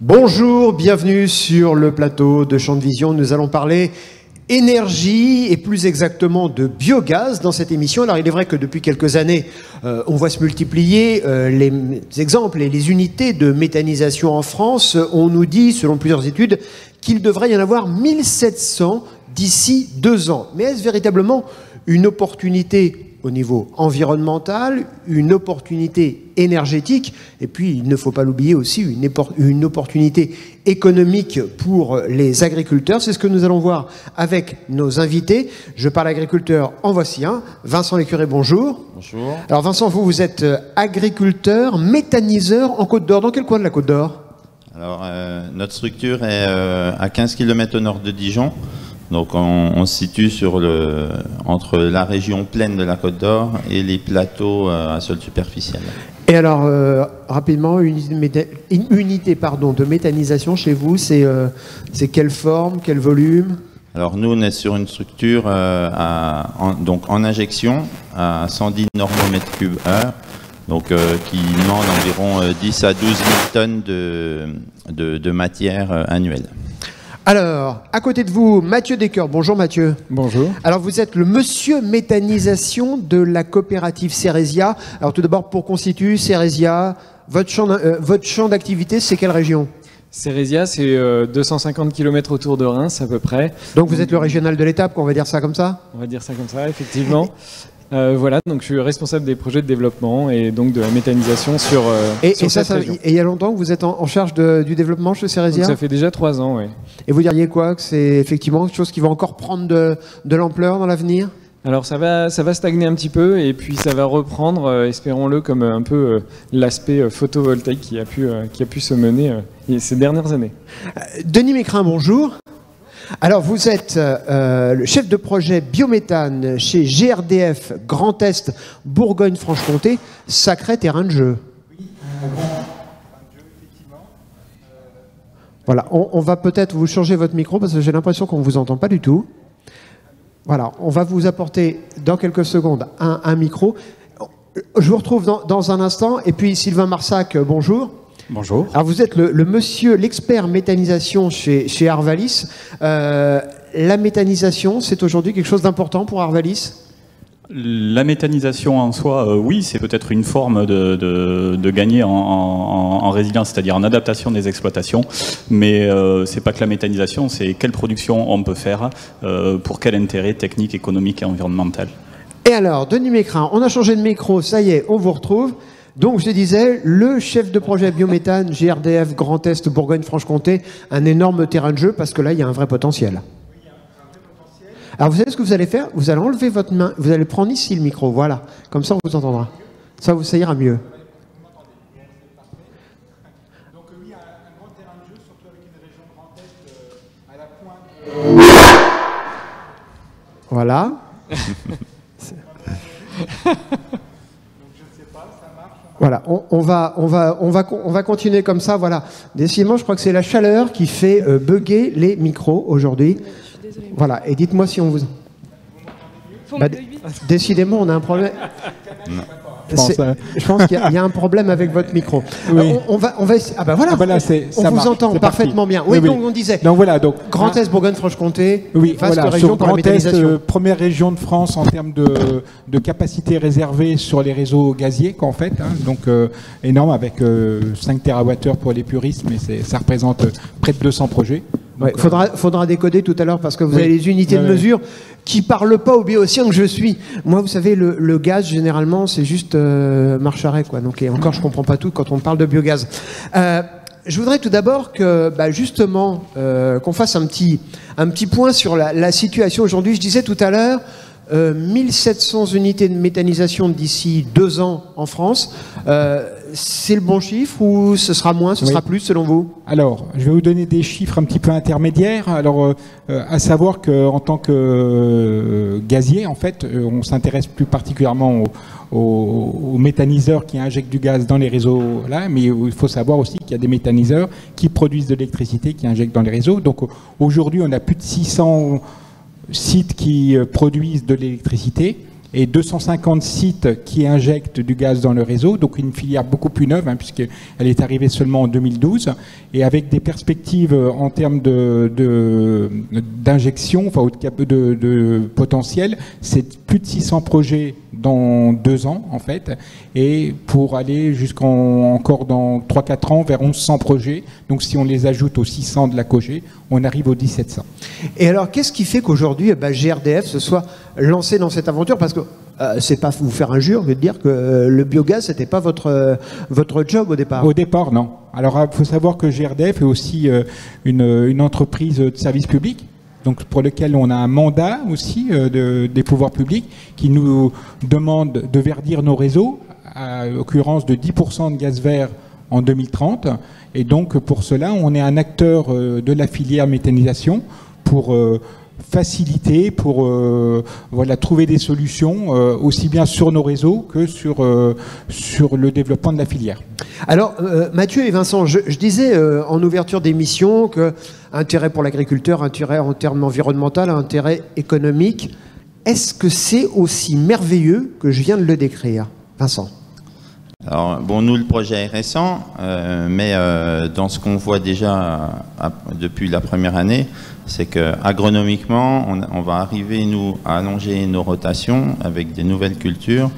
Bonjour, bienvenue sur le plateau de Champ de Vision. Nous allons parler énergie et plus exactement de biogaz dans cette émission. Alors il est vrai que depuis quelques années, on voit se multiplier les exemples et les unités de méthanisation en France. On nous dit, selon plusieurs études, qu'il devrait y en avoir 1700 d'ici 2 ans. Mais est-ce véritablement une opportunité au niveau environnemental, une opportunité énergétique, et puis il ne faut pas l'oublier aussi, une opportunité économique pour les agriculteurs? C'est ce que nous allons voir avec nos invités. Je parle agriculteur, en voici un. Vincent Lécuré, bonjour. Bonjour. Alors Vincent, vous êtes agriculteur, méthaniseur en Côte d'Or. Dans quel coin de la Côte d'Or? Alors, notre structure est à 15 km au nord de Dijon. Donc on se situe entre la région plaine de la Côte d'Or et les plateaux à sol superficiel. Et alors, rapidement, une unité de méthanisation chez vous, c'est quelle forme, quel volume? Alors nous, on est sur une structure en injection à 110 normomètres cubes heure, donc qui demande environ 10 à 12 000 tonnes de matière annuelle. Alors, à côté de vous, Mathieu Descoeurs. Bonjour Mathieu. Bonjour. Alors, vous êtes le monsieur méthanisation de la coopérative Ceresia. Alors, tout d'abord, pour constituer Ceresia, votre champ d'activité, c'est quelle région? Ceresia, c'est 250 km autour de Reims à peu près. Donc, vous êtes le régional de l'étape, on va dire ça comme ça? On va dire ça comme ça, effectivement. Voilà, donc je suis responsable des projets de développement et donc de la méthanisation sur cette région. Et il y a longtemps que vous êtes en charge du développement chez Ceresia? Donc ça fait déjà 3 ans, oui. Et vous diriez quoi? Que c'est effectivement quelque chose qui va encore prendre de l'ampleur dans l'avenir? Alors ça va stagner un petit peu et puis ça va reprendre, espérons-le, comme un peu l'aspect photovoltaïque qui a pu se mener ces dernières années. Denis Mécrin, bonjour. Alors, vous êtes le chef de projet biométhane chez GRDF Grand Est Bourgogne-Franche-Comté, sacré terrain de jeu. Oui, un grand terrain de jeu, effectivement. Voilà, on va peut-être vous changer votre micro parce que j'ai l'impression qu'on ne vous entend pas du tout. Voilà, on va vous apporter dans quelques secondes un micro. Je vous retrouve dans un instant. Et puis Sylvain Marsac, bonjour. Bonjour. Alors vous êtes l'expert méthanisation chez Arvalis. La méthanisation, c'est aujourd'hui quelque chose d'important pour Arvalis? La méthanisation en soi, oui, c'est peut-être une forme de gagner en résilience, c'est-à-dire en adaptation des exploitations. Mais c'est pas que la méthanisation, c'est quelle production on peut faire, pour quel intérêt technique, économique et environnemental. Et alors, Denis Mécrin, on a changé de micro, ça y est, on vous retrouve. Donc, je disais, le chef de projet biométhane GRDF Grand Est Bourgogne-Franche-Comté, un énorme terrain de jeu parce que là, il y a un vrai potentiel. Oui, il y a un vrai potentiel. Alors, vous savez ce que vous allez faire? Vous allez enlever votre main, vous allez prendre ici le micro, voilà. Comme ça, on vous entendra. Ça ira mieux. Vous m'entendez? Bon, c'est parfait. Donc, oui, un grand terrain de jeu, surtout avec une région Grand Est à la pointe. Voilà. Voilà, on va continuer comme ça, voilà. Décidément, je crois que c'est la chaleur qui fait bugger les micros aujourd'hui. Voilà, et dites-moi si on vous... Décidément, on a un problème. Je pense qu'il y a un problème avec votre micro. Oui. On va essayer... Ah ben voilà, là, on vous entend parfaitement bien. Oui, donc on disait, donc, voilà, Grand Est, Bourgogne-Franche-Comté, oui, vaste voilà, région sur pour la Grand méthanisation. Est, première région de France en termes de capacité réservée sur les réseaux gaziers, en fait. Hein, donc énorme, avec 5 TWh pour les puristes, mais ça représente près de 200 projets. Ouais, faudra décoder tout à l'heure parce que vous avez les unités de mesure qui parlent pas au béotien que je suis. Moi, vous savez, le gaz, généralement, c'est juste marche-arrêt, quoi. Donc, et encore, je comprends pas tout quand on parle de biogaz. Je voudrais tout d'abord que, justement, qu'on fasse un petit point sur la situation aujourd'hui. Je disais tout à l'heure, 1700 unités de méthanisation d'ici 2 ans en France. C'est le bon chiffre ou ce sera moins, ce sera plus selon vous? Alors, je vais vous donner des chiffres un petit peu intermédiaires. Alors, à savoir qu'en tant que gazier, en fait, on s'intéresse plus particulièrement aux méthaniseurs qui injectent du gaz dans les réseaux là, mais il faut savoir aussi qu'il y a des méthaniseurs qui produisent de l'électricité, qui injectent dans les réseaux. Donc aujourd'hui, on a plus de 600 sites qui produisent de l'électricité et 250 sites qui injectent du gaz dans le réseau, donc une filière beaucoup plus neuve, hein, puisqu'elle est arrivée seulement en 2012, et avec des perspectives en termes d'injection, enfin de potentiel, c'est plus de 600 projets dans 2 ans en fait, et pour aller encore dans 3-4 ans vers 1100 projets, donc si on les ajoute aux 600 de la COGE, on arrive aux 1700. Et alors qu'est-ce qui fait qu'aujourd'hui GRDF se soit lancé dans cette aventure? Parce que c'est pas vous faire injure de dire que le biogaz c'était pas votre job au départ. Au départ, non. Alors il faut savoir que GRDF est aussi une entreprise de service public, donc pour lequel on a un mandat aussi des pouvoirs publics qui nous demande de verdir nos réseaux, à l'occurrence de 10% de gaz vert en 2030. Et donc pour cela, on est un acteur de la filière méthanisation pour faciliter, pour trouver des solutions aussi bien sur nos réseaux que sur le développement de la filière. Alors Mathieu et Vincent, je disais en ouverture d'émission que intérêt pour l'agriculteur, intérêt en termes environnemental, intérêt économique. Est-ce que c'est aussi merveilleux que je viens de le décrire, Vincent? Alors, bon, nous, le projet est récent, mais dans ce qu'on voit déjà depuis la première année, c'est qu'agronomiquement, on va arriver, nous, à allonger nos rotations avec des nouvelles cultures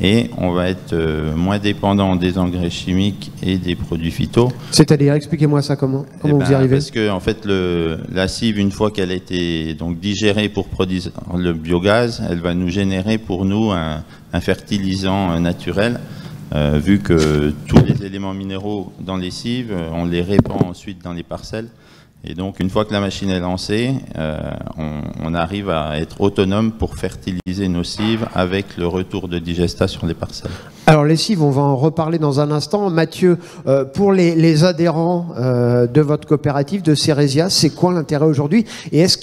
et on va être moins dépendant des engrais chimiques et des produits phyto. C'est-à-dire, expliquez-moi ça, comment vous y arrivez? Parce que, en fait, la cive, une fois qu'elle a été donc digérée pour produire le biogaz, elle va nous générer pour nous un fertilisant naturel. Vu que tous les éléments minéraux dans les cives, on les répand ensuite dans les parcelles. Et donc, une fois que la machine est lancée, on arrive à être autonome pour fertiliser nos cives avec le retour de digestat sur les parcelles. Alors, les cives, on va en reparler dans un instant. Mathieu, pour les adhérents de votre coopérative, de Ceresia, c'est quoi l'intérêt aujourd'hui? Et est-ce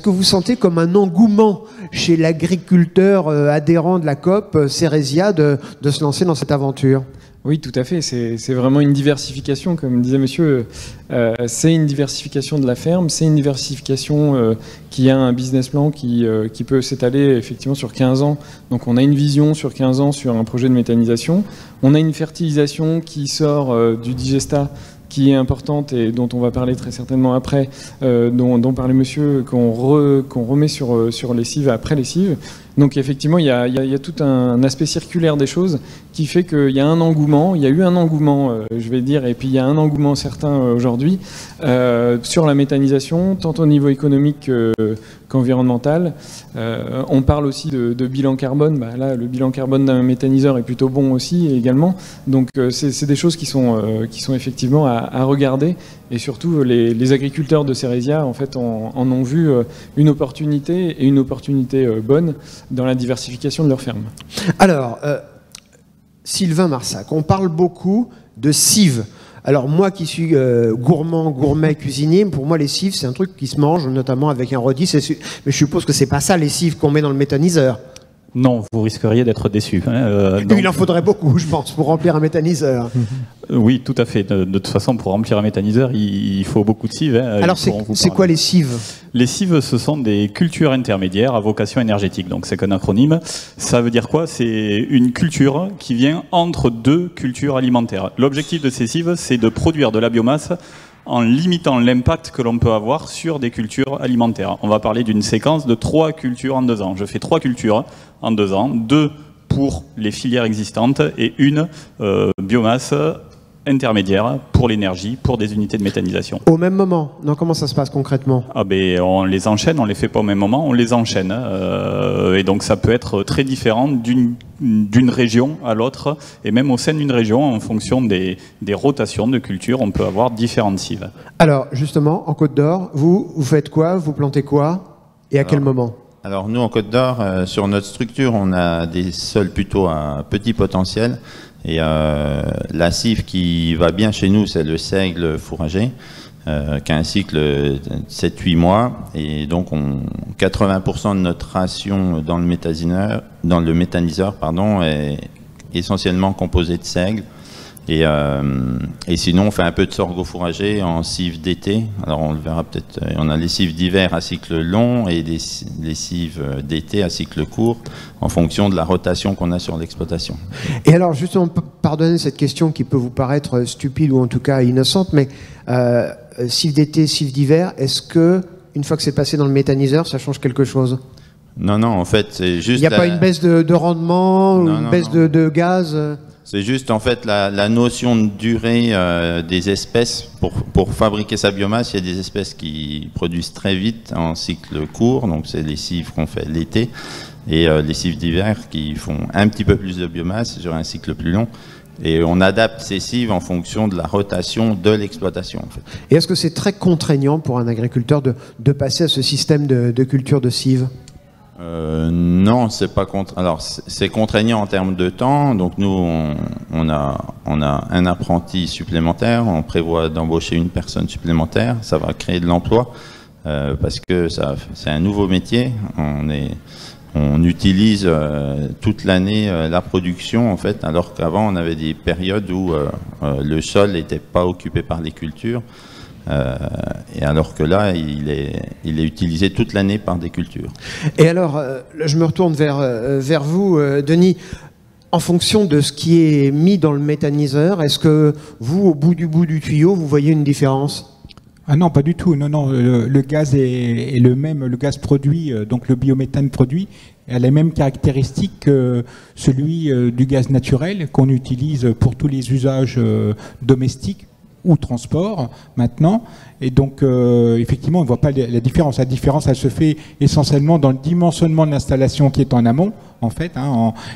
que vous sentez comme un engouement chez l'agriculteur adhérent de la COP Ceresia de se lancer dans cette aventure? Oui, tout à fait. C'est vraiment une diversification, comme disait monsieur. C'est une diversification de la ferme, c'est une diversification qui a un business plan qui peut s'étaler effectivement sur 15 ans. Donc on a une vision sur 15 ans sur un projet de méthanisation. On a une fertilisation qui sort du digestat, qui est importante et dont on va parler très certainement après, dont parlait monsieur, qu'on remet sur les cives après les cives. Donc effectivement, il y a tout un aspect circulaire des choses qui fait qu'il y a un engouement, il y a eu un engouement, je vais dire, et puis il y a un engouement certain aujourd'hui sur la méthanisation, tant au niveau économique qu'environnemental. On parle aussi de bilan carbone. Là, le bilan carbone d'un méthaniseur est plutôt bon aussi également. Donc c'est des choses qui sont effectivement à regarder. Et surtout, les agriculteurs de Ceresia en fait en ont vu une opportunité, et une opportunité bonne dans la diversification de leur ferme. Alors, Sylvain Marsac, on parle beaucoup de cives. Alors moi qui suis gourmet, cuisinier, pour moi les cives c'est un truc qui se mange, notamment avec un rôti. Mais je suppose que c'est pas ça les cives qu'on met dans le méthaniseur. Non, vous risqueriez d'être déçu. Il en faudrait beaucoup, je pense, pour remplir un méthaniseur. Oui, tout à fait. De toute façon, pour remplir un méthaniseur, il faut beaucoup de cives. Alors, c'est quoi les cives? Les cives, ce sont des cultures intermédiaires à vocation énergétique. Donc, c'est qu'un acronyme. Ça veut dire quoi? C'est une culture qui vient entre deux cultures alimentaires. L'objectif de ces cives, c'est de produire de la biomasse en limitant l'impact que l'on peut avoir sur des cultures alimentaires. On va parler d'une séquence de 3 cultures en 2 ans. Je fais 3 cultures en 2 ans, 2 pour les filières existantes et une biomasse intermédiaire pour l'énergie, pour des unités de méthanisation. Au même moment? Non, comment ça se passe concrètement? On les enchaîne, on les fait pas au même moment, on les enchaîne. Et donc ça peut être très différent d'une région à l'autre, et même au sein d'une région, en fonction des rotations de culture, on peut avoir différentes cives. Alors justement, en Côte d'Or, vous faites quoi? Vous plantez quoi? Et à quel moment? Alors nous, en Côte d'Or, sur notre structure, on a des sols plutôt à petit potentiel. Et la cive qui va bien chez nous, c'est le seigle fourragé, qui a un cycle de 7-8 mois. Et donc, 80% de notre ration dans le méthaniseur est essentiellement composé de seigle. Et sinon, on fait un peu de sorgho fourragé en cives d'été. Alors, on le verra peut-être. On a les cives d'hiver à cycle long et les cives d'été à cycle court, en fonction de la rotation qu'on a sur l'exploitation. Et alors, justement, pardonnez cette question qui peut vous paraître stupide ou en tout cas innocente, mais cives d'été, cives d'hiver, est-ce que, une fois que c'est passé dans le méthaniseur, ça change quelque chose? Non, en fait, c'est juste... Il n'y a pas une baisse de rendement ou une baisse de gaz? C'est juste en fait la notion de durée des espèces. Pour fabriquer sa biomasse, il y a des espèces qui produisent très vite en cycle court, donc c'est les cives qu'on fait l'été, et les cives d'hiver qui font un petit peu plus de biomasse sur un cycle plus long. Et on adapte ces cives en fonction de la rotation de l'exploitation. En fait. Et est-ce que c'est très contraignant pour un agriculteur de passer à ce système de culture de cives? Non, c'est pas alors c'est contraignant en termes de temps. Donc nous, on a un apprenti supplémentaire. On prévoit d'embaucher une personne supplémentaire. Ça va créer de l'emploi parce que c'est un nouveau métier. On utilise toute l'année la production en fait, alors qu'avant on avait des périodes où le sol n'était pas occupé par les cultures. Et alors que là, il est utilisé toute l'année par des cultures. Et alors, je me retourne vers vous, Denis. En fonction de ce qui est mis dans le méthaniseur, est-ce que vous, au bout du tuyau, vous voyez une différence? Ah non, pas du tout. Non, le gaz est le même. Le gaz produit, donc le biométhane produit, a les mêmes caractéristiques que celui du gaz naturel qu'on utilise pour tous les usages domestiques ou transport maintenant. Et donc, effectivement, on ne voit pas la différence. La différence, elle se fait essentiellement dans le dimensionnement de l'installation qui est en amont, en fait.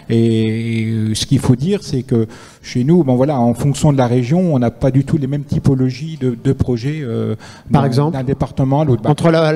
Et ce qu'il faut dire, c'est que chez nous, en fonction de la région, on n'a pas du tout les mêmes typologies de projets. Par exemple, d'un département à l'autre. Entre la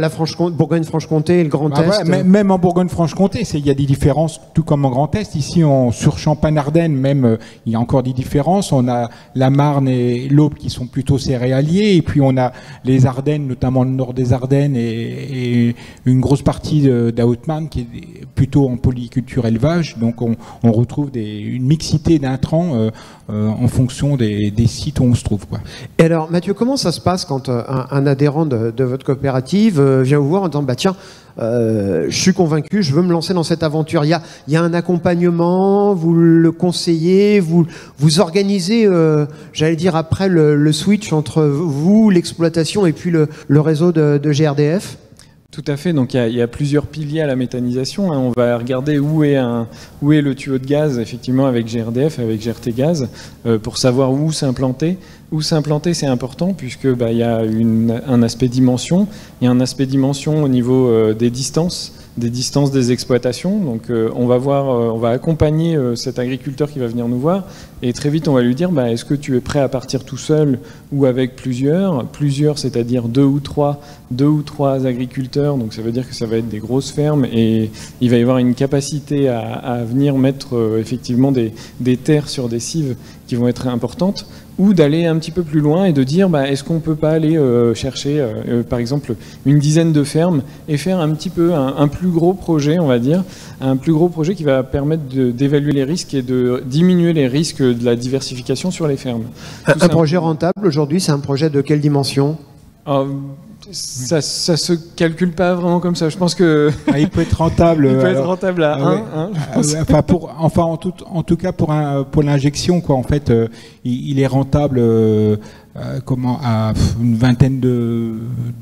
Bourgogne-Franche-Comté et le Grand Est. Même en Bourgogne-Franche-Comté, il y a des différences, tout comme en Grand Est. Ici, sur Champagne-Ardenne, même, il y a encore des différences. On a la Marne et l'Aube qui sont plutôt céréaliers, et puis on a les Ardennes, notamment le nord des Ardennes, et une grosse partie de la Haute-Marne qui est plutôt en polyculture élevage. Donc on retrouve une mixité d'intrants en fonction des sites où on se trouve, quoi. Et alors, Mathieu, comment ça se passe quand un adhérent de votre coopérative vient vous voir en disant tiens, je suis convaincu, je veux me lancer dans cette aventure. Il y a un accompagnement, vous le conseillez, vous organisez, j'allais dire, après le switch entre vous, l'exploitation, et puis le réseau de GRDF? Tout à fait, donc il y a plusieurs piliers à la méthanisation. On va regarder où est le tuyau de gaz, effectivement, avec GRDF, avec GRT Gaz, pour savoir où s'implanter. Où s'implanter, c'est important, puisque il y a un aspect dimension. Il y a un aspect dimension au niveau des distances des exploitations. Donc on va accompagner cet agriculteur qui va venir nous voir, et très vite on va lui dire est-ce que tu es prêt à partir tout seul ou avec plusieurs, c'est-à-dire deux ou trois agriculteurs. Donc ça veut dire que ça va être des grosses fermes, et il va y avoir une capacité à venir mettre effectivement des terres sur des cives qui vont être importantes, ou d'aller un petit peu plus loin et de dire est-ce qu'on ne peut pas aller chercher par exemple une dizaine de fermes et faire un petit peu un plus gros projet, on va dire, un plus gros projet qui va permettre d'évaluer les risques et de diminuer les risques de la diversification sur les fermes. Un projet rentable aujourd'hui, c'est un projet de quelle dimension? Ça se calcule pas vraiment comme ça. Je pense que il peut être rentable. Il peut être rentable à 1. En tout cas pour l'injection, quoi. En fait, il est rentable. À une vingtaine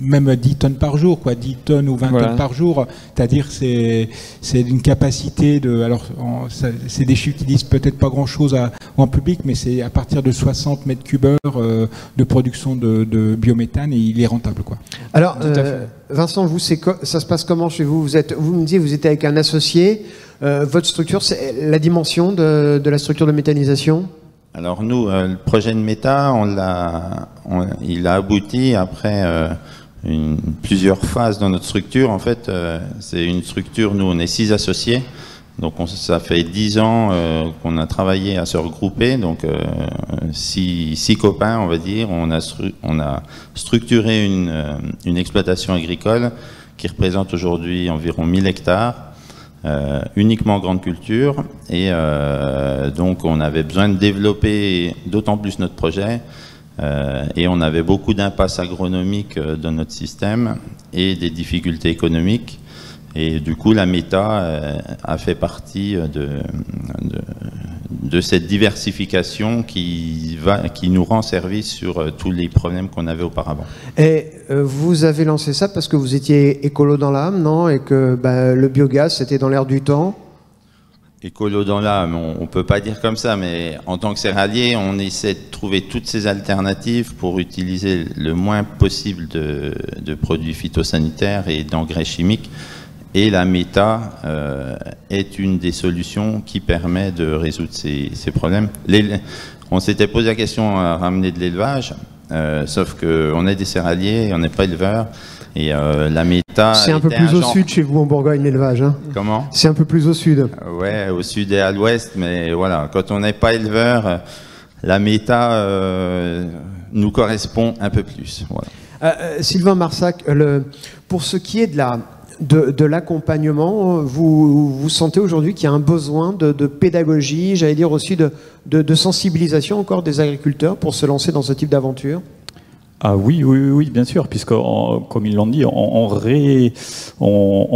même à 10 tonnes par jour, 10 tonnes ou 20 tonnes par jour. C'est-à-dire c'est une capacité c'est des chiffres qui disent peut-être pas grand-chose en public, mais c'est à partir de 60 mètres cubes heure de production de biométhane, et il est rentable, quoi. Alors, Vincent, vous, ça se passe comment chez vous? Vous me disiez, vous étiez avec un associé. Votre structure, c'est la dimension de la structure de méthanisation? Alors nous, le projet de méta, il a abouti après plusieurs phases dans notre structure. En fait, c'est une structure, nous on est 6 associés, donc ça fait 10 ans qu'on a travaillé à se regrouper, donc 6 copains, on va dire. On a structuré une exploitation agricole qui représente aujourd'hui environ 1000 hectares. uniquement grande culture, et donc on avait besoin de développer d'autant plus notre projet, et on avait beaucoup d'impasses agronomiques dans notre système et des difficultés économiques, et du coup la méta a fait partie de cette diversification qui nous rend service sur tous les problèmes qu'on avait auparavant. Et vous avez lancé ça parce que vous étiez écolo dans l'âme, non? Et que le biogaz, c'était dans l'air du temps? Écolo dans l'âme, on ne peut pas dire comme ça, mais en tant que céréalier, on essaie de trouver toutes ces alternatives pour utiliser le moins possible de produits phytosanitaires et d'engrais chimiques. Et la méta est une des solutions qui permet de résoudre ces problèmes. On s'était posé la question à ramener de l'élevage, sauf qu'on est des céréaliers, on n'est pas éleveurs. Et la méta... C'est un peu plus au sud chez vous en Bourgogne, l'élevage. Hein. Comment? C'est un peu plus au sud. Ouais, au sud et à l'ouest, mais voilà, quand on n'est pas éleveur, la méta nous correspond un peu plus. Voilà. Sylvain Marsac, pour ce qui est de l'accompagnement, vous sentez aujourd'hui qu'il y a un besoin de pédagogie, j'allais dire aussi de sensibilisation encore des agriculteurs pour se lancer dans ce type d'aventure? Ah oui, bien sûr, puisque comme ils l'ont dit, on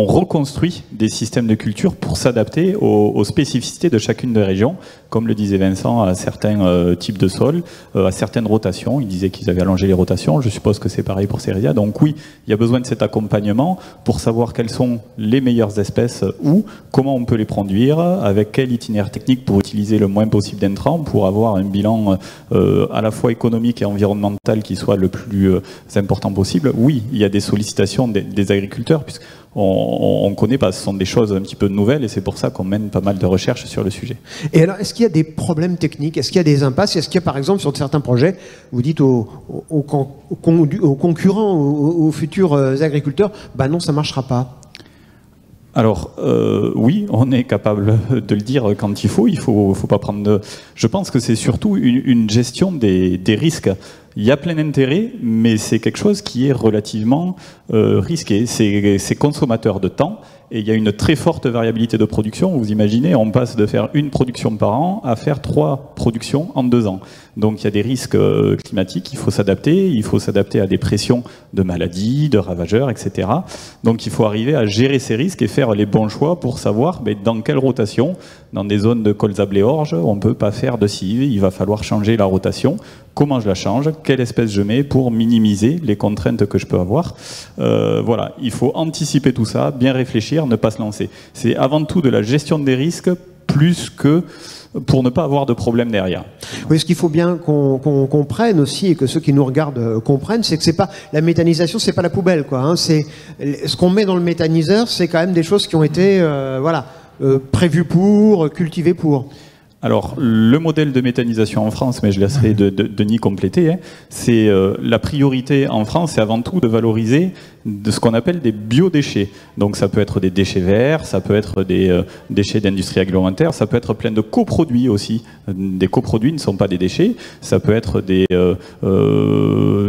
reconstruit des systèmes de culture pour s'adapter aux spécificités de chacune des régions, comme le disait Vincent, à certains types de sols, à certaines rotations. Il disait qu'ils avaient allongé les rotations, je suppose que c'est pareil pour Cérésia. Donc oui, il y a besoin de cet accompagnement pour savoir quelles sont les meilleures espèces où, comment on peut les produire, avec quel itinéraire technique pour utiliser le moins possible d'intrants, pour avoir un bilan à la fois économique et environnemental qui soit le plus important possible. Oui, il y a des sollicitations des agriculteurs, puisqu'on ne connaît pas, ce sont des choses un petit peu nouvelles, et c'est pour ça qu'on mène pas mal de recherches sur le sujet. Et alors, est-ce qu'il y a des problèmes techniques? Est-ce qu'il y a des impasses? Est-ce qu'il y a, par exemple, sur certains projets, vous dites aux concurrents, aux futurs agriculteurs, bah non, ça ne marchera pas? Alors oui, on est capable de le dire quand il faut pas prendre Je pense que c'est surtout une gestion des risques. Il y a plein d'intérêts, mais c'est quelque chose qui est relativement risqué. C'est consommateur de temps, et il y a une très forte variabilité de production. Vous imaginez, on passe de faire une production par an à faire 3 productions en 2 ans. Donc il y a des risques climatiques, il faut s'adapter à des pressions de maladies, de ravageurs, etc. Donc il faut arriver à gérer ces risques et faire les bons choix pour savoir dans quelle rotation, dans des zones de colza blé orge, on ne peut pas faire de cive, il va falloir changer la rotation. Comment je la change? Quelle espèce je mets pour minimiser les contraintes que je peux avoir? Voilà, il faut anticiper tout ça, bien réfléchir, ne pas se lancer. C'est avant tout de la gestion des risques plus que pour ne pas avoir de problème derrière. Oui, ce qu'il faut bien qu'on comprenne aussi, et que ceux qui nous regardent comprennent, c'est que c'est pas la méthanisation, c'est pas la poubelle, quoi. Hein. C'est ce qu'on met dans le méthaniseur, c'est quand même des choses qui ont été prévues pour, cultivées pour. Alors, le modèle de méthanisation en France, mais je laisserai Denis compléter, hein, c'est la priorité en France, c'est avant tout de valoriser de ce qu'on appelle des biodéchets. Donc ça peut être des déchets verts, ça peut être des déchets d'industrie agroalimentaire, ça peut être plein de coproduits aussi. Des coproduits ne sont pas des déchets, ça peut être des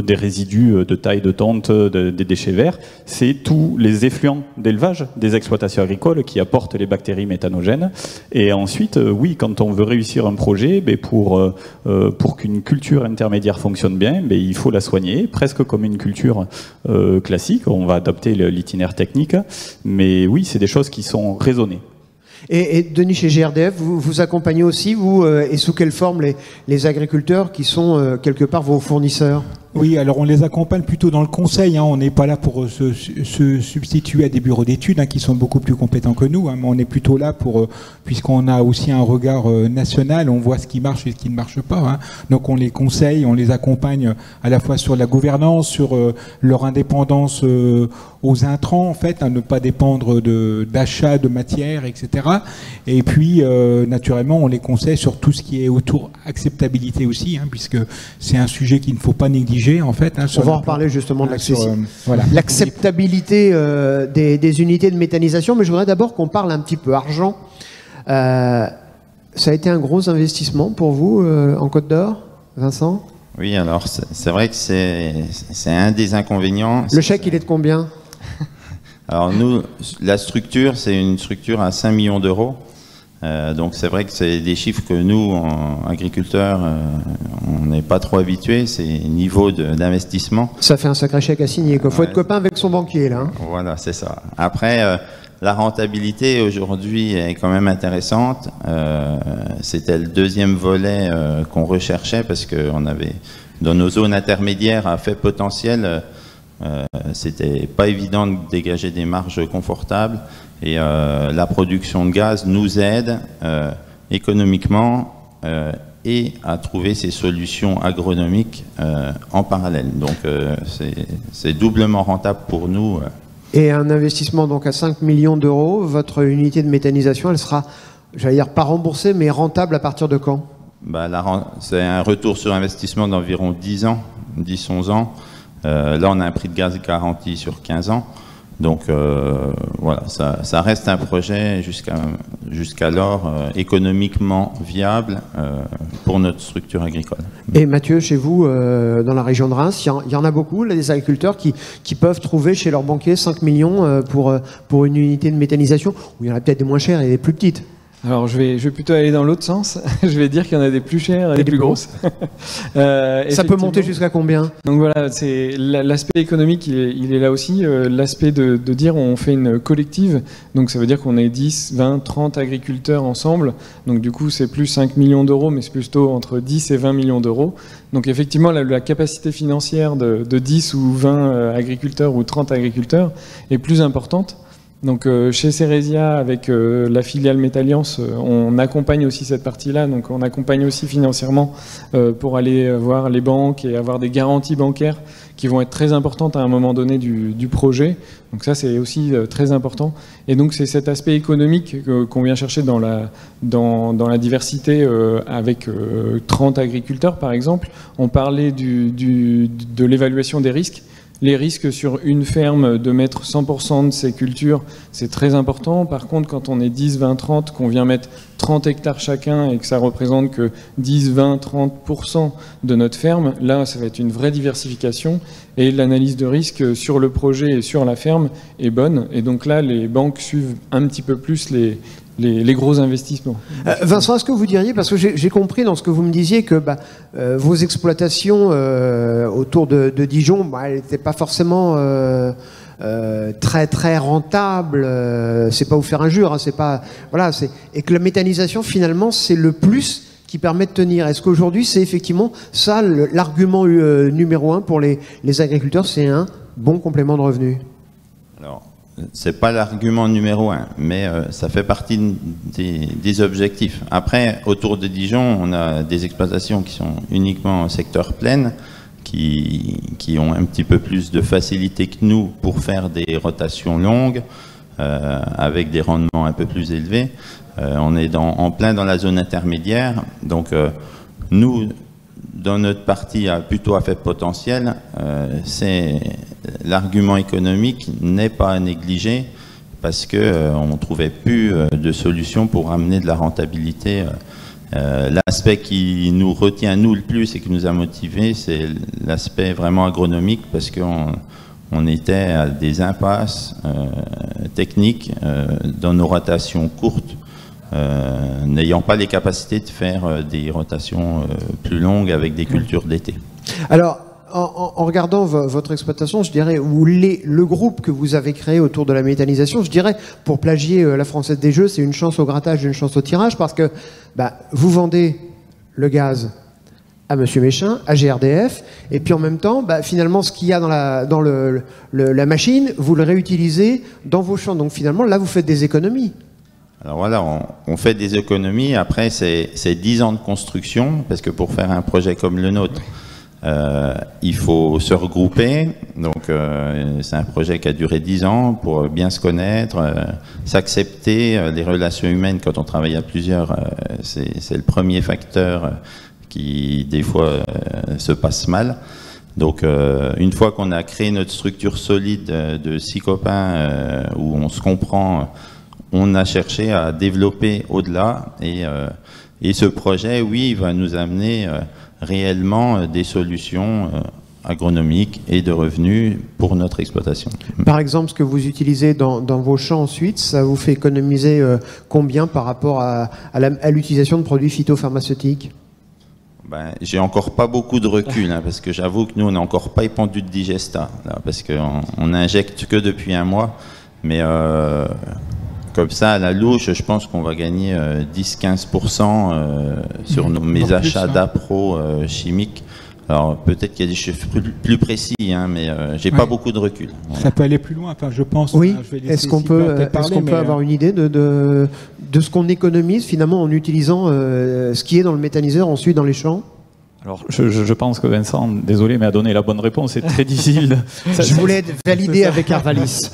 résidus de taille de tonte, des déchets verts. C'est tous les effluents d'élevage des exploitations agricoles qui apportent les bactéries méthanogènes. Et ensuite, oui, quand on veut réussir un projet, pour qu'une culture intermédiaire fonctionne bien, il faut la soigner, presque comme une culture classique. On va adapter l'itinéraire technique, mais oui, c'est des choses qui sont raisonnées. Et Denis, chez GRDF, vous accompagnez aussi, vous, et sous quelle forme les agriculteurs qui sont quelque part vos fournisseurs? Oui, alors on les accompagne plutôt dans le conseil. Hein. On n'est pas là pour se substituer à des bureaux d'études qui sont beaucoup plus compétents que nous. Mais on est plutôt là puisqu'on a aussi un regard national, on voit ce qui marche et ce qui ne marche pas. Donc on les conseille, on les accompagne à la fois sur la gouvernance, sur leur indépendance aux intrants, en fait, ne pas dépendre d'achats de matières, etc. Et puis, naturellement, on les conseille sur tout ce qui est autour acceptabilité aussi, puisque c'est un sujet qu'il ne faut pas négliger. En fait, on va en reparler justement de l'acceptabilité des unités de méthanisation, mais je voudrais d'abord qu'on parle un petit peu argent. Ça a été un gros investissement pour vous en Côte d'Or, Vincent? Oui, alors c'est vrai que c'est un des inconvénients. Le chèque, il est de combien? Alors nous, la structure, c'est une structure à 5 millions d'euros. Donc c'est vrai que c'est des chiffres que nous, agriculteurs, on n'est pas trop habitués, c'est niveau d'investissement. Ça fait un sacré chèque à signer. Il faut être copain avec son banquier, là. Hein. Voilà, c'est ça. Après, la rentabilité aujourd'hui est quand même intéressante. C'était le deuxième volet qu'on recherchait parce qu'on avait, dans nos zones intermédiaires à faible potentiel, c'était pas évident de dégager des marges confortables. Et la production de gaz nous aide économiquement et à trouver ces solutions agronomiques en parallèle. Donc c'est doublement rentable pour nous. Et un investissement donc à 5 millions d'euros, votre unité de méthanisation, elle sera, j'allais dire, pas remboursée, mais rentable à partir de quand? C'est un retour sur investissement d'environ 10 ans, 10-11 ans. Là, on a un prix de gaz garanti sur 15 ans. Donc voilà, ça reste un projet jusqu'alors économiquement viable pour notre structure agricole. Et Mathieu, chez vous, dans la région de Reims, il y en a beaucoup, là, des agriculteurs qui peuvent trouver chez leur banquier 5 millions pour une unité de méthanisation, ou il y en a peut-être des moins chères et des plus petites. Alors je vais plutôt aller dans l'autre sens. Je vais dire qu'il y en a des plus chères et des plus grosses. Ça peut monter jusqu'à combien? Donc voilà, c'est l'aspect économique, il est là aussi. L'aspect de dire on fait une collective, donc ça veut dire qu'on est 10, 20, 30 agriculteurs ensemble. Donc du coup c'est plus 5 millions d'euros, mais c'est plutôt entre 10 et 20 millions d'euros. Donc effectivement la capacité financière de 10 ou 20 agriculteurs ou 30 agriculteurs est plus importante. Donc chez Ceresia, avec la filiale Métalliance, on accompagne aussi cette partie-là. Donc on accompagne aussi financièrement pour aller voir les banques et avoir des garanties bancaires qui vont être très importantes à un moment donné du projet. Donc ça c'est aussi très important. Et donc c'est cet aspect économique qu'on vient chercher dans la diversité avec 30 agriculteurs par exemple. On parlait de l'évaluation des risques. Les risques sur une ferme de mettre 100% de ses cultures, c'est très important. Par contre, quand on est 10, 20, 30, qu'on vient mettre 30 hectares chacun et que ça représente que 10, 20, 30% de notre ferme, là, ça va être une vraie diversification. Et l'analyse de risque sur le projet et sur la ferme est bonne. Et donc là, les banques suivent un petit peu plus les gros investissements. Vincent, est-ce que vous diriez, parce que j'ai compris dans ce que vous me disiez que vos exploitations autour de Dijon, elles n'étaient pas forcément très très rentables, c'est pas vous faire injure, hein, c'est pas, voilà, et que la méthanisation finalement c'est le plus qui permet de tenir. Est-ce qu'aujourd'hui c'est effectivement ça l'argument numéro 1 pour les agriculteurs, c'est un bon complément de revenus? Alors, c'est pas l'argument numéro 1, mais ça fait partie des objectifs. Après, autour de Dijon, on a des exploitations qui sont uniquement au secteur plaine, qui ont un petit peu plus de facilité que nous pour faire des rotations longues, avec des rendements un peu plus élevés. On est en plein dans la zone intermédiaire, donc nous, dans notre partie plutôt à faible potentiel, l'argument économique n'est pas à négliger parce qu'on ne trouvait plus de solution pour amener de la rentabilité. L'aspect qui nous retient, nous, le plus et qui nous a motivés, c'est l'aspect vraiment agronomique parce qu'on était à des impasses techniques dans nos rotations courtes. N'ayant pas les capacités de faire des rotations plus longues avec des cultures d'été. Alors, en regardant votre exploitation, je dirais, ou le groupe que vous avez créé autour de la méthanisation, je dirais, pour plagier la Française des Jeux, c'est une chance au grattage, une chance au tirage, parce que vous vendez le gaz à Monsieur Méchain, à GRDF, et puis en même temps, finalement, ce qu'il y a dans la machine, vous le réutilisez dans vos champs. Donc finalement, là, vous faites des économies. Alors voilà, on fait des économies. Après, c'est 10 ans de construction, parce que pour faire un projet comme le nôtre, il faut se regrouper. Donc c'est un projet qui a duré 10 ans pour bien se connaître, s'accepter. Les relations humaines, quand on travaille à plusieurs, c'est le premier facteur qui, des fois, se passe mal. Donc une fois qu'on a créé notre structure solide de 6 copains où on se comprend, on a cherché à développer au-delà et ce projet, oui, va nous amener réellement des solutions agronomique et de revenus pour notre exploitation. Par exemple, ce que vous utilisez dans vos champs ensuite, ça vous fait économiser combien par rapport à l'utilisation de produits phytopharmaceutiques? J'ai encore pas beaucoup de recul, parce que j'avoue que nous, on n'est encore pas épandu de Digesta, là, parce qu'on n'injecte que depuis un mois. Mais comme ça, à la louche, je pense qu'on va gagner 10-15% sur mes achats d'appro chimiques. Alors peut-être qu'il y a des chiffres plus précis, mais j'ai pas beaucoup de recul. Ça peut aller plus loin, je pense. Oui. Est-ce qu'on peut avoir une idée de ce qu'on économise finalement en utilisant ce qui est dans le méthaniseur ensuite dans les champs? Alors, je pense que Vincent, désolé, mais a donné la bonne réponse. C'est très difficile. Je voulais valider avec Arvalis.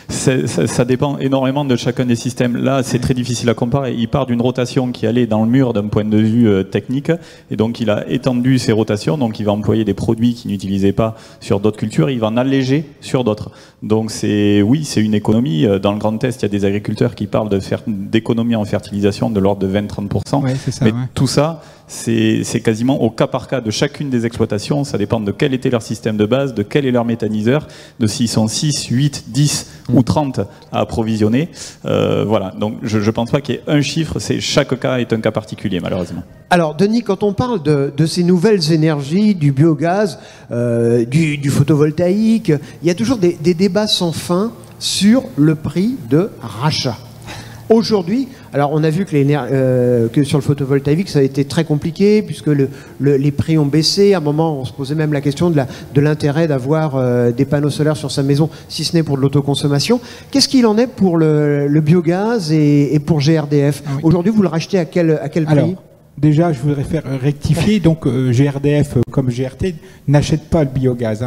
Ça dépend énormément de chacun des systèmes. Là, c'est très difficile à comparer. Il part d'une rotation qui allait dans le mur d'un point de vue technique, et donc il a étendu ses rotations. Donc, il va employer des produits qu'il n'utilisait pas sur d'autres cultures. Il va en alléger sur d'autres. Donc, c'est une économie. Dans le Grand Est, il y a des agriculteurs qui parlent d'économie en fertilisation de l'ordre de 20-30%. Ouais, c'est ça, mais tout ça, c'est quasiment au cas par cas de chacune des exploitations. Ça dépend de quel était leur système de base, de quel est leur méthaniseur, de s'ils sont 6, 8, 10 ou 30 à approvisionner. Voilà, donc je ne pense pas qu'il y ait un chiffre, chaque cas est un cas particulier malheureusement. Alors Denis, quand on parle de ces nouvelles énergies, du biogaz, du photovoltaïque, il y a toujours des débats sans fin sur le prix de rachat. Aujourd'hui, alors on a vu que sur le photovoltaïque, ça a été très compliqué puisque les prix ont baissé. À un moment, on se posait même la question de l'intérêt d'avoir des panneaux solaires sur sa maison, si ce n'est pour de l'autoconsommation. Qu'est-ce qu'il en est pour le biogaz et pour GRDF? Oui. Aujourd'hui, vous le rachetez à quel prix? Alors, déjà, je voudrais faire rectifier. Donc, GRDF comme GRT n'achète pas le biogaz.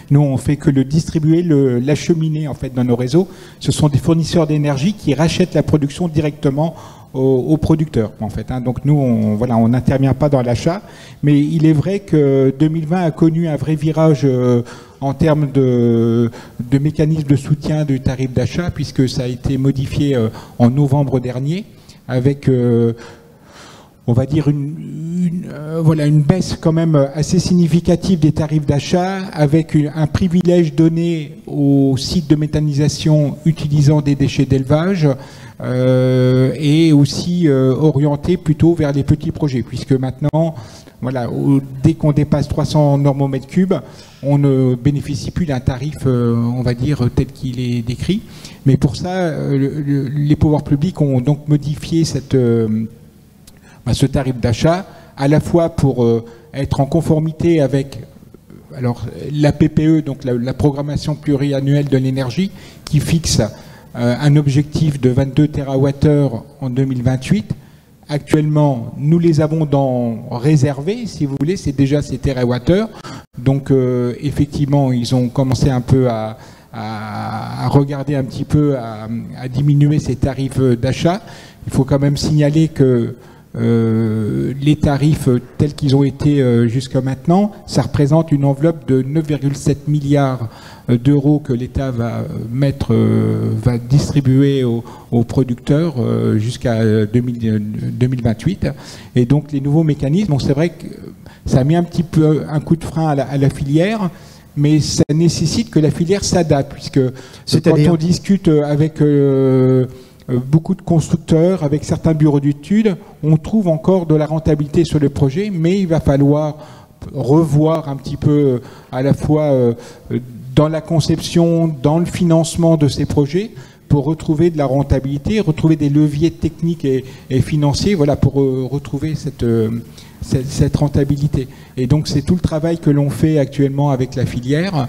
Nous, on fait que le distribuer, l'acheminer en fait dans nos réseaux. Ce sont des fournisseurs d'énergie qui rachètent la production directement aux producteurs en fait. Donc nous, on n'intervient pas dans l'achat. Mais il est vrai que 2020 a connu un vrai virage en termes de mécanisme de soutien du tarif d'achat, puisque ça a été modifié en novembre dernier avec on va dire une baisse quand même assez significative des tarifs d'achat, avec un privilège donné aux sites de méthanisation utilisant des déchets d'élevage et aussi orienté plutôt vers les petits projets, puisque maintenant, dès qu'on dépasse 300 normomètres cubes, on ne bénéficie plus d'un tarif, on va dire, tel qu'il est décrit. Mais pour ça, les pouvoirs publics ont donc modifié ce tarif d'achat, à la fois pour être en conformité avec la PPE, donc la programmation pluriannuelle de l'énergie, qui fixe un objectif de 22 TWh en 2028. Actuellement, nous les avons réservés, si vous voulez, c'est déjà ces TWh. Donc, effectivement, ils ont commencé un peu à regarder un petit peu, à diminuer ces tarifs d'achat. Il faut quand même signaler que les tarifs tels qu'ils ont été jusqu'à maintenant, ça représente une enveloppe de 9,7 milliards d'euros que l'État va distribuer aux producteurs jusqu'à 2028. Et donc les nouveaux mécanismes, c'est vrai que ça a mis un petit peu un coup de frein à la filière, mais ça nécessite que la filière s'adapte, puisque quand on discute avec beaucoup de constructeurs, avec certains bureaux d'études, on trouve encore de la rentabilité sur le projet, mais il va falloir revoir un petit peu à la fois dans la conception, dans le financement de ces projets, pour retrouver de la rentabilité, retrouver des leviers techniques et financiers, pour retrouver cette rentabilité. Et donc c'est tout le travail que l'on fait actuellement avec la filière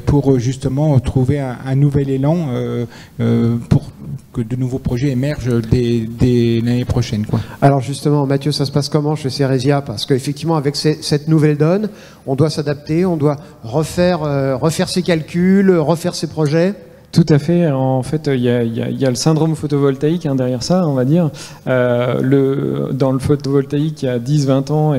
pour justement trouver un nouvel élan pour que de nouveaux projets émergent dès l'année prochaine. Alors justement, Mathieu, ça se passe comment chez Ceresia? Parce qu'effectivement, avec cette nouvelle donne, on doit s'adapter, on doit refaire ses calculs, refaire ses projets. Tout à fait. En fait, il y a le syndrome photovoltaïque derrière ça, on va dire. Dans le photovoltaïque, il y a 10-20 ans,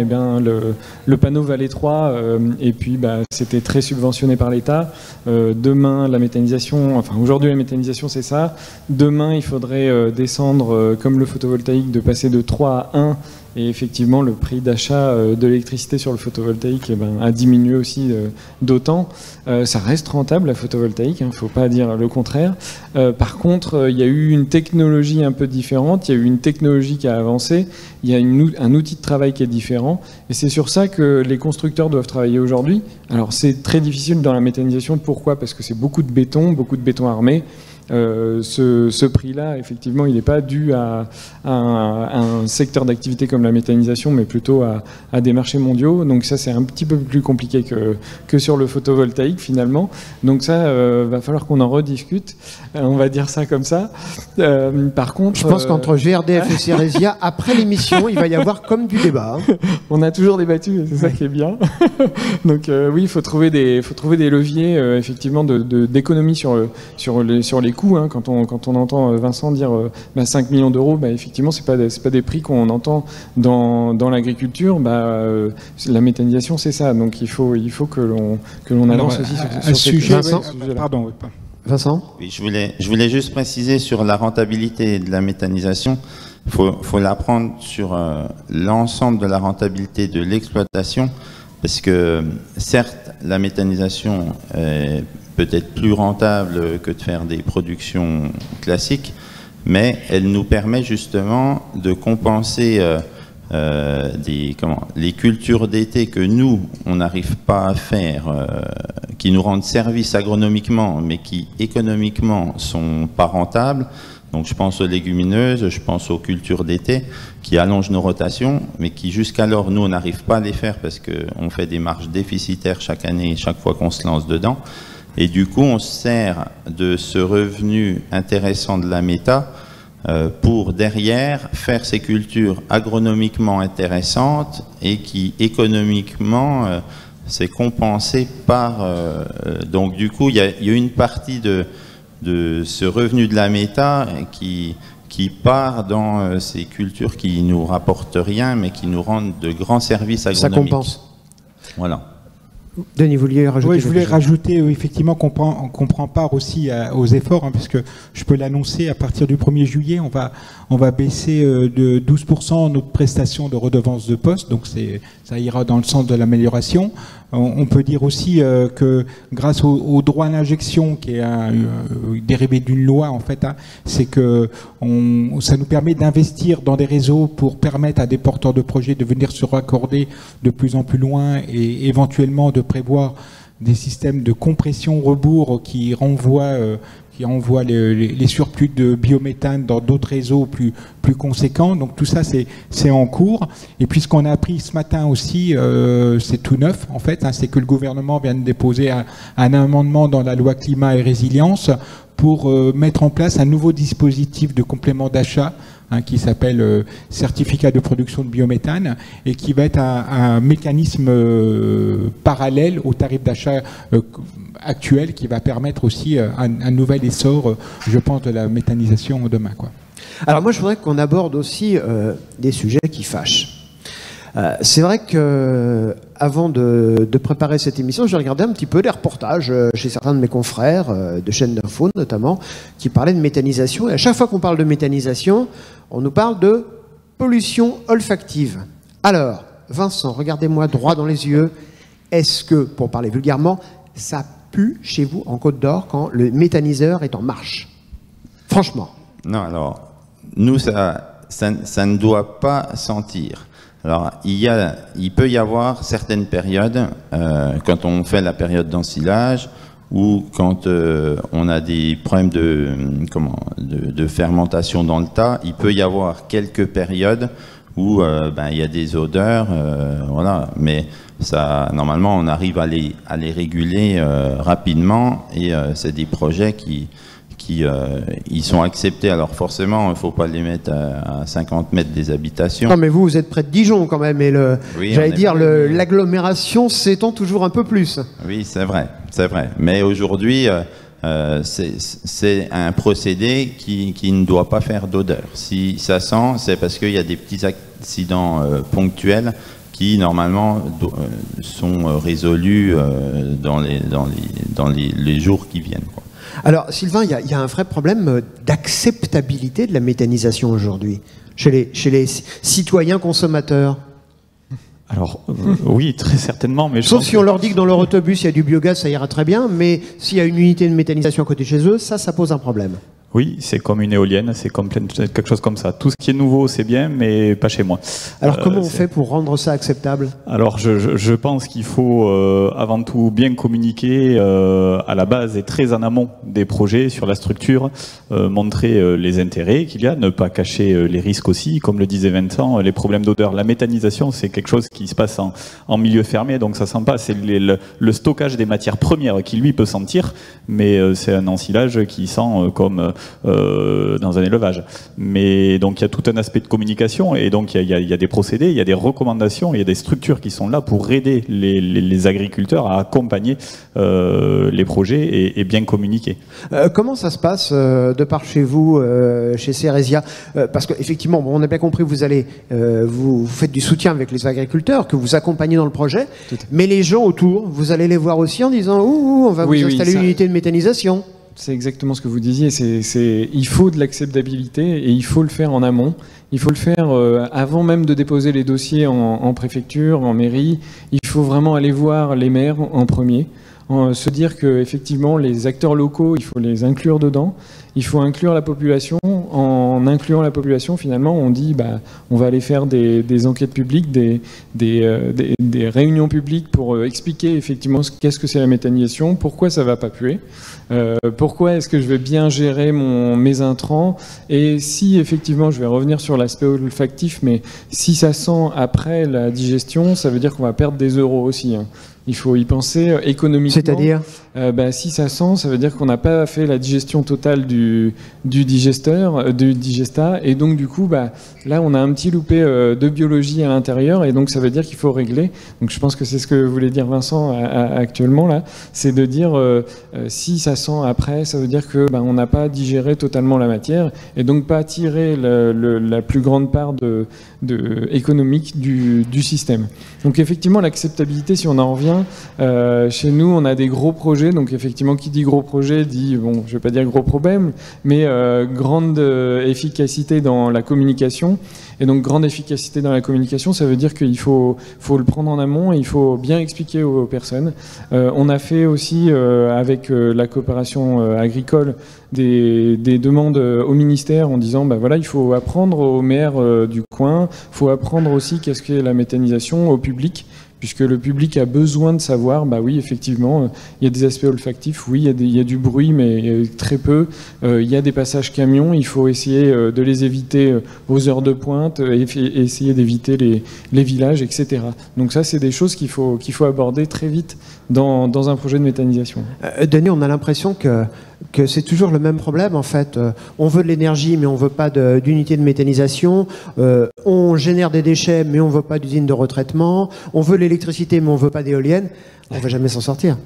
le panneau valait 3, et puis c'était très subventionné par l'État. Demain, la méthanisation, aujourd'hui la méthanisation c'est ça. Demain, il faudrait descendre, comme le photovoltaïque, de passer de 3 à 1. Et effectivement, le prix d'achat de l'électricité sur le photovoltaïque a diminué aussi d'autant. Ça reste rentable, la photovoltaïque, il ne faut pas dire le contraire. Par contre, il y a eu une technologie un peu différente, il y a eu une technologie qui a avancé, il y a un outil de travail qui est différent. Et c'est sur ça que les constructeurs doivent travailler aujourd'hui. Alors c'est très difficile dans la méthanisation. Pourquoi? Parce que c'est beaucoup de béton armé. Ce prix-là, effectivement, il n'est pas dû à un secteur d'activité comme la méthanisation, mais plutôt à des marchés mondiaux. Donc ça, c'est un petit peu plus compliqué que sur le photovoltaïque, finalement. Donc ça, va falloir qu'on en rediscute. On va dire ça comme ça. Par contre... Je pense qu'entre GRDF et Ceresia, après l'émission, il va y avoir comme du débat. On a toujours débattu, et c'est ça qui est bien. Donc oui, il faut trouver des leviers, effectivement, d'économie sur les coûts, hein. Quand on entend Vincent dire 5 millions d'euros, effectivement, c'est pas des prix qu'on entend dans l'agriculture. La méthanisation, c'est ça. Donc il faut que l'on avance aussi sur ce sujet. Pardon. Vincent ? Oui, je voulais juste préciser sur la rentabilité de la méthanisation. Faut la prendre sur l'ensemble de la rentabilité de l'exploitation, parce que certes, la méthanisation est peut-être plus rentable que de faire des productions classiques, mais elle nous permet justement de compenser les cultures d'été que nous, on n'arrive pas à faire, qui nous rendent service agronomiquement, mais qui économiquement sont pas rentables. Donc je pense aux légumineuses, je pense aux cultures d'été qui allongent nos rotations, mais qui jusqu'alors, nous, on n'arrive pas à les faire parce qu'on fait des marges déficitaires chaque année, chaque fois qu'on se lance dedans. Et du coup, on se sert de ce revenu intéressant de la méta pour derrière faire ces cultures agronomiquement intéressantes et qui économiquement c'est compensé par... donc du coup, il y a une partie de ce revenu de la méta qui part dans ces cultures qui nous rapportent rien mais qui nous rendent de grands services agronomiques. Ça compense. Voilà. Denis, vous vouliez rajouter? Oui, je voulais rajouter effectivement qu'on prend part aussi aux efforts, puisque je peux l'annoncer, à partir du 1er juillet, on va baisser de 12% notre prestation de redevance de poste, donc ça ira dans le sens de l'amélioration. On peut dire aussi que grâce au droit à l'injection, qui est dérivé d'une loi en fait, c'est que ça nous permet d'investir dans des réseaux pour permettre à des porteurs de projets de venir se raccorder de plus en plus loin et éventuellement de prévoir des systèmes de compression rebours qui renvoient les surplus de biométhane dans d'autres réseaux plus conséquents. Donc tout ça, c'est en cours. Et puis ce qu'on a appris ce matin aussi, c'est tout neuf en fait, c'est que le gouvernement vient de déposer un amendement dans la loi climat et résilience pour mettre en place un nouveau dispositif de complément d'achat qui s'appelle certificat de production de biométhane et qui va être un mécanisme parallèle au tarif d'achat actuel qui va permettre aussi un nouvel essor, je pense, de la méthanisation demain, quoi. Alors moi, je voudrais qu'on aborde aussi des sujets qui fâchent. C'est vrai que avant de préparer cette émission, j'ai regardé un petit peu des reportages chez certains de mes confrères de chaînes d'infos notamment, qui parlaient de méthanisation. Et à chaque fois qu'on parle de méthanisation, on nous parle de pollution olfactive. Alors, Vincent, regardez-moi droit dans les yeux. Est-ce que, pour parler vulgairement, ça pue chez vous en Côte d'Or quand le méthaniseur est en marche? Franchement. Non, alors, nous, ça ne doit pas sentir. Alors, il peut y avoir certaines périodes, quand on fait la période d'ensilage, ou quand on a des problèmes de fermentation dans le tas, il peut y avoir quelques périodes où il y a des odeurs, voilà. Mais ça, normalement, on arrive à les réguler rapidement, et c'est des projets qui ils sont acceptés. Alors forcément, il ne faut pas les mettre à 50 mètres des habitations. Non, mais vous êtes près de Dijon quand même, et oui, j'allais dire, l'agglomération s'étend toujours un peu plus. Oui, c'est vrai. Mais aujourd'hui, c'est un procédé qui ne doit pas faire d'odeur. Si ça sent, c'est parce qu'il y a des petits accidents ponctuels qui normalement sont résolus dans les jours qui viennent, quoi. Alors Sylvain, il y a un vrai problème d'acceptabilité de la méthanisation aujourd'hui, chez les citoyens consommateurs. Alors, oui, très certainement. Mais sauf si on leur dit que dans leur autobus, il y a du biogaz, ça ira très bien, mais s'il y a une unité de méthanisation à côté de chez eux, ça pose un problème. Oui, c'est comme une éolienne, c'est comme quelque chose comme ça. Tout ce qui est nouveau, c'est bien, mais pas chez moi. Alors comment on fait pour rendre ça acceptable? Alors je pense qu'il faut avant tout bien communiquer à la base et très en amont des projets sur la structure, montrer les intérêts qu'il y a, ne pas cacher les risques aussi. Comme le disait Vincent, les problèmes d'odeur, la méthanisation, c'est quelque chose qui se passe en milieu fermé, donc ça sent pas. C'est le stockage des matières premières qui lui peut sentir, mais c'est un ensilage qui sent comme dans un élevage. Mais donc il y a tout un aspect de communication et donc il y a des procédés, il y a des recommandations, il y a des structures qui sont là pour aider les agriculteurs à accompagner les projets et bien communiquer. Comment ça se passe de par chez vous, chez Ceresia? Parce qu'effectivement, on a bien compris, vous faites du soutien avec les agriculteurs, que vous accompagnez dans le projet, mais les gens autour, vous allez les voir aussi en disant on va vous installer une unité de méthanisation. C'est exactement ce que vous disiez. Il faut de l'acceptabilité et il faut le faire en amont. Il faut le faire avant même de déposer les dossiers en préfecture, en mairie. Il faut vraiment aller voir les maires en premier. Se dire que effectivement les acteurs locaux, il faut les inclure dedans. Il faut inclure la population. En incluant la population, finalement, on dit on va aller faire des enquêtes publiques, des réunions publiques pour expliquer effectivement qu'est-ce que c'est la méthanisation, pourquoi ça va pas puer, pourquoi est-ce que je vais bien gérer mes intrants, et si effectivement, je vais revenir sur l'aspect olfactif, mais si ça sent après la digestion, ça veut dire qu'on va perdre des euros aussi. Hein. Il faut y penser économiquement. C'est-à-dire si ça sent, ça veut dire qu'on n'a pas fait la digestion totale du digestat, et donc du coup, là, on a un petit loupé de biologie à l'intérieur, et donc ça veut dire qu'il faut régler. Donc je pense que c'est ce que voulait dire Vincent actuellement là, c'est de dire si ça sent après, ça veut dire que on n'a pas digéré totalement la matière, et donc pas tirer la plus grande part économique du système. Donc effectivement, l'acceptabilité, si on en revient, chez nous, on a des gros projets. Donc effectivement, qui dit gros projet dit, je vais pas dire gros problème, mais grande efficacité dans la communication. Et donc grande efficacité dans la communication, ça veut dire qu'il faut le prendre en amont et il faut bien expliquer aux personnes. On a fait aussi avec la coopération agricole des demandes au ministère en disant voilà, il faut apprendre aux maires du coin, il faut apprendre aussi qu'est-ce qu'est la méthanisation au public, puisque le public a besoin de savoir, oui, effectivement, il y a des aspects olfactifs, oui, il y a du bruit, mais très peu. Il y a des passages camions, il faut essayer de les éviter aux heures de pointe, et essayer d'éviter les villages, etc. Donc ça, c'est des choses qu'il faut aborder très vite dans un projet de méthanisation. Denis, on a l'impression que c'est toujours le même problème, en fait. On veut de l'énergie, mais on ne veut pas d'unité de méthanisation. On génère des déchets, mais on ne veut pas d'usine de retraitement. On veut l'électricité, mais on ne veut pas d'éolienne. On ne va jamais s'en sortir.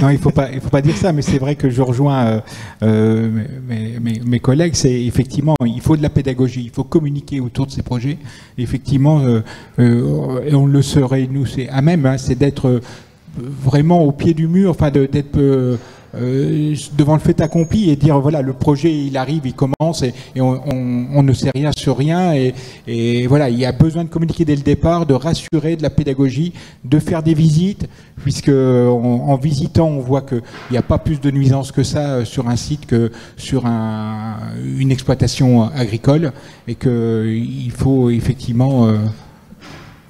Non, il faut pas dire ça, mais c'est vrai que je rejoins mes collègues. C'est effectivement, il faut de la pédagogie, il faut communiquer autour de ces projets. Effectivement, et on le serait, nous, c'est à même, c'est d'être vraiment au pied du mur, enfin d'être devant le fait accompli et dire voilà, le projet il arrive, il commence et on ne sait rien sur rien et voilà, il y a besoin de communiquer dès le départ, de rassurer, de la pédagogie, de faire des visites, puisque en visitant on voit qu'il n'y a pas plus de nuisances que ça sur un site que sur une exploitation agricole, et qu'il faut effectivement...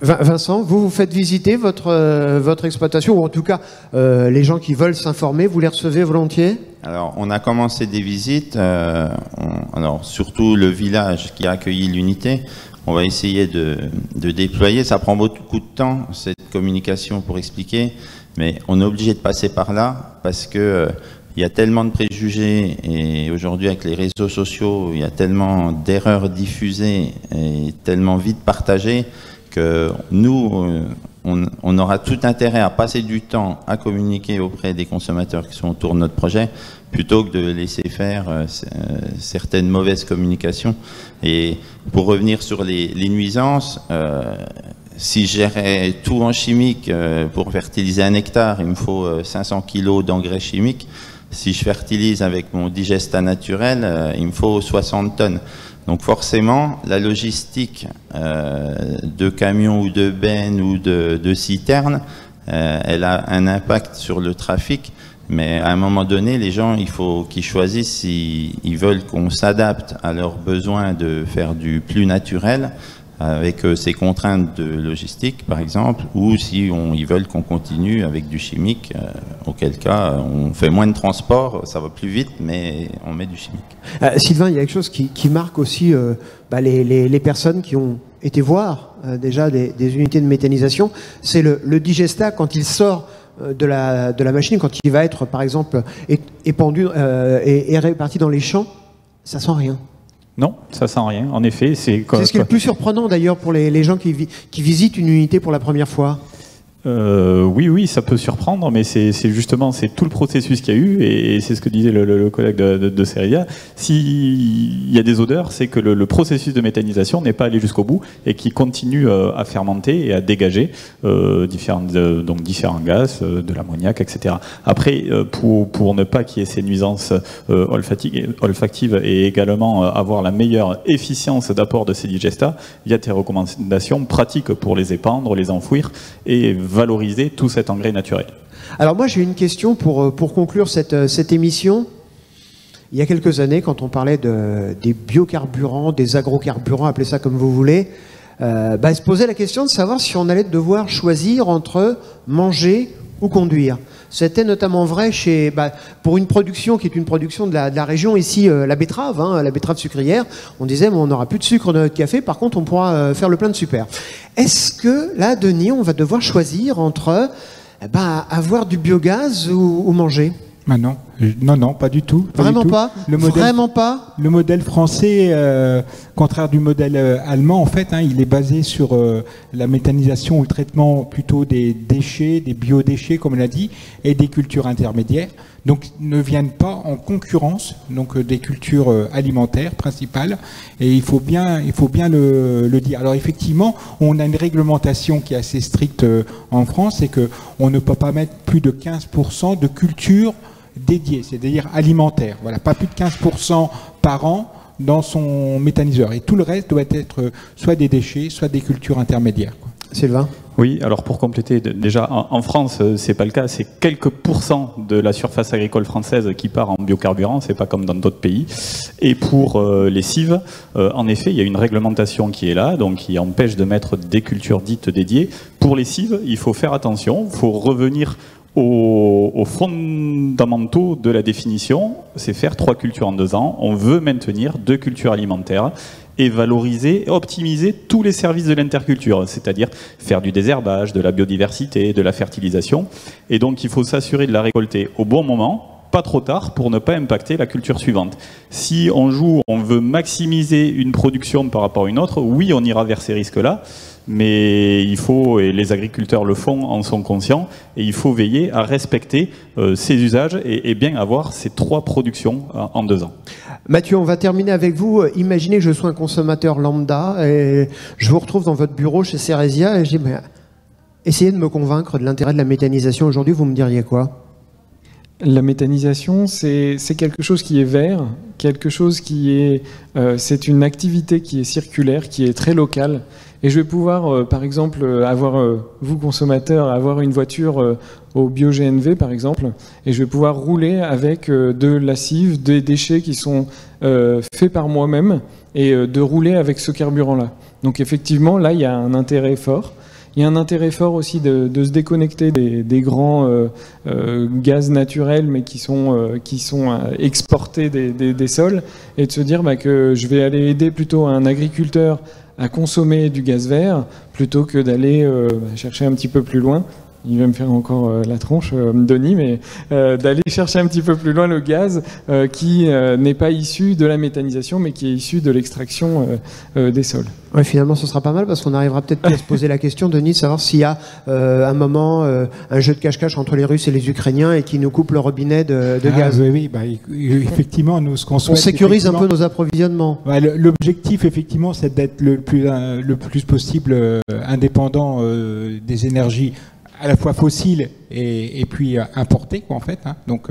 Vincent, vous faites visiter votre exploitation, ou en tout cas les gens qui veulent s'informer, vous les recevez volontiers? Alors, on a commencé des visites, alors surtout le village qui a accueilli l'unité. On va essayer de déployer. Ça prend beaucoup de temps, cette communication, pour expliquer, mais on est obligé de passer par là parce que il y a tellement de préjugés, et aujourd'hui avec les réseaux sociaux, il y a tellement d'erreurs diffusées et tellement vite partagées que nous, on aura tout intérêt à passer du temps à communiquer auprès des consommateurs qui sont autour de notre projet, plutôt que de laisser faire certaines mauvaises communications. Et pour revenir sur les nuisances, si je gérais tout en chimique, pour fertiliser 1 hectare, il me faut 500 kg d'engrais chimiques. Si je fertilise avec mon digesta naturel, il me faut 60 tonnes. Donc forcément, la logistique de camions ou de bennes ou de citernes, elle a un impact sur le trafic. Mais à un moment donné, les gens, il faut qu'ils choisissent s'ils veulent qu'on s'adapte à leurs besoins de faire du plus naturel, avec ces contraintes de logistique, par exemple, ou si ils veulent qu'on continue avec du chimique, auquel cas on fait moins de transport, ça va plus vite, mais on met du chimique. Sylvain, il y a quelque chose qui marque aussi les personnes qui ont été voir déjà des unités de méthanisation, c'est le digesta quand il sort de la machine, quand il va être, par exemple, épandu et réparti dans les champs, ça sent rien. Non, ça sent rien. En effet, c'est ce qui est le plus surprenant d'ailleurs pour les gens qui visitent une unité pour la première fois. Oui, ça peut surprendre, mais c'est justement tout le processus qu'il y a eu, et c'est ce que disait le collègue de Ceredia. S'il y a des odeurs, c'est que le processus de méthanisation n'est pas allé jusqu'au bout et qui continue à fermenter et à dégager différents gaz, de l'ammoniac, etc. Après, pour ne pas qu'il y ait ces nuisances olfactives et également avoir la meilleure efficience d'apport de ces digestats, il y a des recommandations pratiques pour les épandre, les enfouir et valoriser tout cet engrais naturel. Alors moi j'ai une question pour conclure cette émission. Il y a quelques années, quand on parlait des biocarburants, des agrocarburants, appelez ça comme vous voulez, se posait la question de savoir si on allait devoir choisir entre manger ou conduire. C'était notamment vrai pour une production qui est une production de la région ici, la betterave sucrière. On disait on n'aura plus de sucre dans notre café, par contre on pourra faire le plein de super. Est-ce que là, Denis, on va devoir choisir entre avoir du biogaz ou manger ? Non, pas du tout. Vraiment pas ? Vraiment pas ? Le modèle français, contraire du modèle allemand, en fait, il est basé sur la méthanisation ou le traitement plutôt des déchets, des biodéchets, comme on l'a dit, et des cultures intermédiaires. Donc, ne viennent pas en concurrence, donc des cultures alimentaires principales. Et il faut bien le dire. Alors, effectivement, on a une réglementation qui est assez stricte en France, c'est que on ne peut pas mettre plus de 15% de cultures dédié, c'est-à-dire alimentaire. Voilà, pas plus de 15% par an dans son méthaniseur. Et tout le reste doit être soit des déchets, soit des cultures intermédiaires. Sylvain ? Oui, alors pour compléter, déjà en France, c'est pas le cas, c'est quelques pourcents de la surface agricole française qui part en biocarburant, c'est pas comme dans d'autres pays. Et pour les cives, en effet, il y a une réglementation qui est là, donc qui empêche de mettre des cultures dites dédiées. Pour les cives, il faut faire attention, il faut revenir aux fondamentaux de la définition, c'est faire 3 cultures en 2 ans. On veut maintenir 2 cultures alimentaires et valoriser, optimiser tous les services de l'interculture, c'est-à-dire faire du désherbage, de la biodiversité, de la fertilisation. Et donc il faut s'assurer de la récolter au bon moment, pas trop tard, pour ne pas impacter la culture suivante. Si on veut maximiser une production par rapport à une autre, oui, on ira vers ces risques-là. Mais il faut, et les agriculteurs le font, en sont conscients, et il faut veiller à respecter ces usages et bien avoir ces 3 productions en 2 ans. Mathieu, on va terminer avec vous. Imaginez que je sois un consommateur lambda et je vous retrouve dans votre bureau chez Ceresia et je dis essayez de me convaincre de l'intérêt de la méthanisation aujourd'hui, vous me diriez quoi ? La méthanisation, c'est quelque chose qui est vert, quelque chose qui est... c'est une activité qui est circulaire, qui est très locale. Et je vais pouvoir, par exemple, vous consommateurs, avoir une voiture au bio-GNV, par exemple, et je vais pouvoir rouler avec de la cive, des déchets qui sont faits par moi-même, et de rouler avec ce carburant-là. Donc effectivement, là, il y a un intérêt fort. Il y a un intérêt fort aussi de se déconnecter des grands gaz naturels, mais qui sont exportés des sols, et de se dire que je vais aller aider plutôt un agriculteur à consommer du gaz vert, plutôt que d'aller chercher un petit peu plus loin. Il va me faire encore la tronche, Denis, mais d'aller chercher un petit peu plus loin le gaz qui n'est pas issu de la méthanisation, mais qui est issu de l'extraction des sols. Ouais, finalement, ce sera pas mal parce qu'on arrivera peut-être plus à se poser la question, Denis, de savoir s'il y a un moment un jeu de cache-cache entre les Russes et les Ukrainiens et qui nous coupe le robinet de gaz. Oui, effectivement, nous, ce qu'on souhaite... On sécurise un peu nos approvisionnements. L'objectif, effectivement, c'est d'être le plus possible indépendant des énergies à la fois fossile et puis importé, quoi, en fait. Hein. Donc,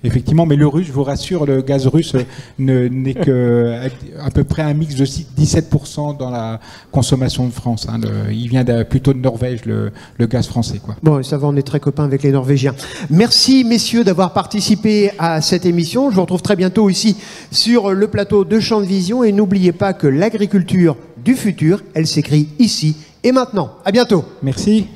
effectivement, mais le russe, je vous rassure, le gaz russe n'est que à peu près un mix de 17% dans la consommation de France. Hein. Il vient plutôt de Norvège, le gaz français, quoi. Bon, ça va, on est très copains avec les Norvégiens. Merci, messieurs, d'avoir participé à cette émission. Je vous retrouve très bientôt ici sur le plateau de Champ de Vision. Et n'oubliez pas que l'agriculture du futur, elle s'écrit ici et maintenant. À bientôt. Merci.